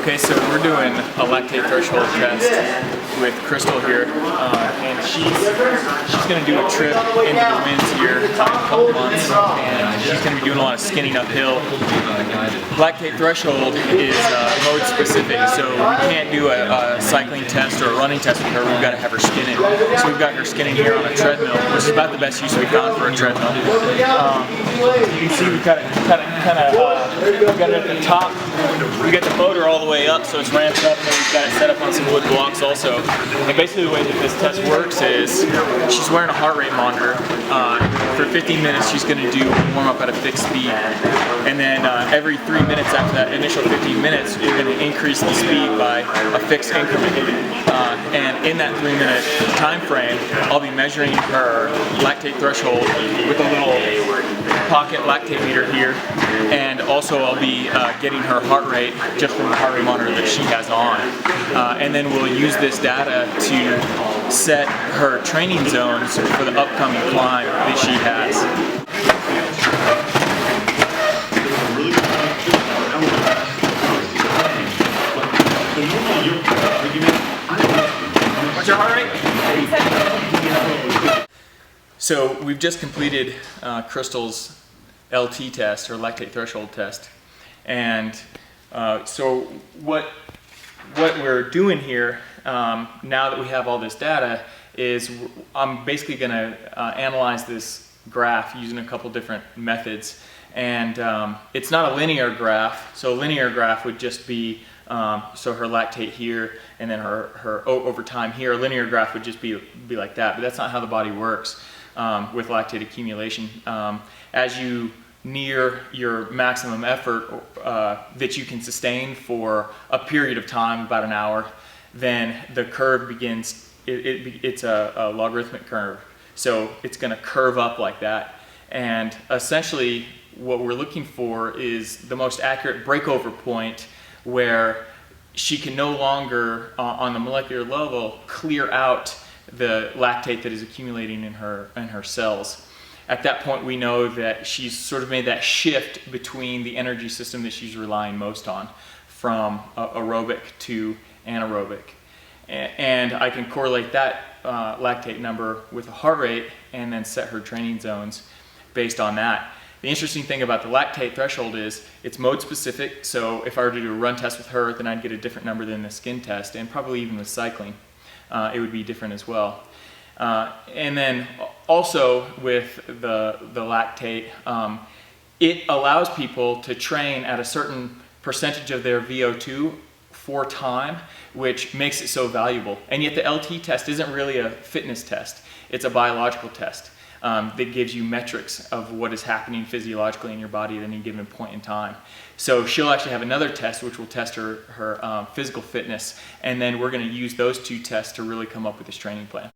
Okay, so we're doing a lactate threshold test with Crystal here, and she's going to do a trip into the winds here in a couple months, and she's going to be doing a lot of skinning uphill. Lactate threshold is mode specific, so we can't do a cycling test or a running test with her. We've got to have her skinning. So we've got her skinning here on a treadmill, which is about the best use we found for a treadmill. You can see we've got it at the top. We got the motor all the way up, so it's ramped up, and then we've got it set up on some wood blocks also. And basically the way that this test works is she's wearing a heart rate monitor. For 15 minutes she's going to do warm up at a fixed speed, and then every 3 minutes after that initial 15 minutes you're going to increase the speed by a fixed increment. And in that 3-minute time frame I'll be measuring her lactate threshold with a little pocket lactate meter here, and also I'll be getting her heart rate just from the heart rate monitor that she has on. And then we'll use this data to set her training zones for the upcoming climb that she has. What's your heart rate? So we've just completed Crystal's LT test, or lactate threshold test, and so what we're doing here now that we have all this data is I'm basically going to analyze this graph using a couple different methods, and it's not a linear graph. So a linear graph would just be so her lactate here and then her over time here. A linear graph would just be like that, but that's not how the body works with lactate accumulation. As you near your maximum effort that you can sustain for a period of time, about an hour, then the curve begins, it's a logarithmic curve. So it's going to curve up like that. And essentially what we're looking for is the most accurate breakover point where she can no longer, on the molecular level, clear out the lactate that is accumulating in her cells. At that point we know that she's sort of made that shift between the energy system that she's relying most on, from aerobic to anaerobic. And I can correlate that lactate number with a heart rate and then set her training zones based on that. The interesting thing about the lactate threshold is it's mode specific, so if I were to do a run test with her, then I'd get a different number than the skin test, and probably even with cycling it would be different as well. And then also with the lactate, it allows people to train at a certain percentage of their VO2 for time, which makes it so valuable. And yet the LT test isn't really a fitness test, it's a biological test that gives you metrics of what is happening physiologically in your body at any given point in time. So she'll actually have another test which will test her physical fitness, and then we're going to use those two tests to really come up with this training plan.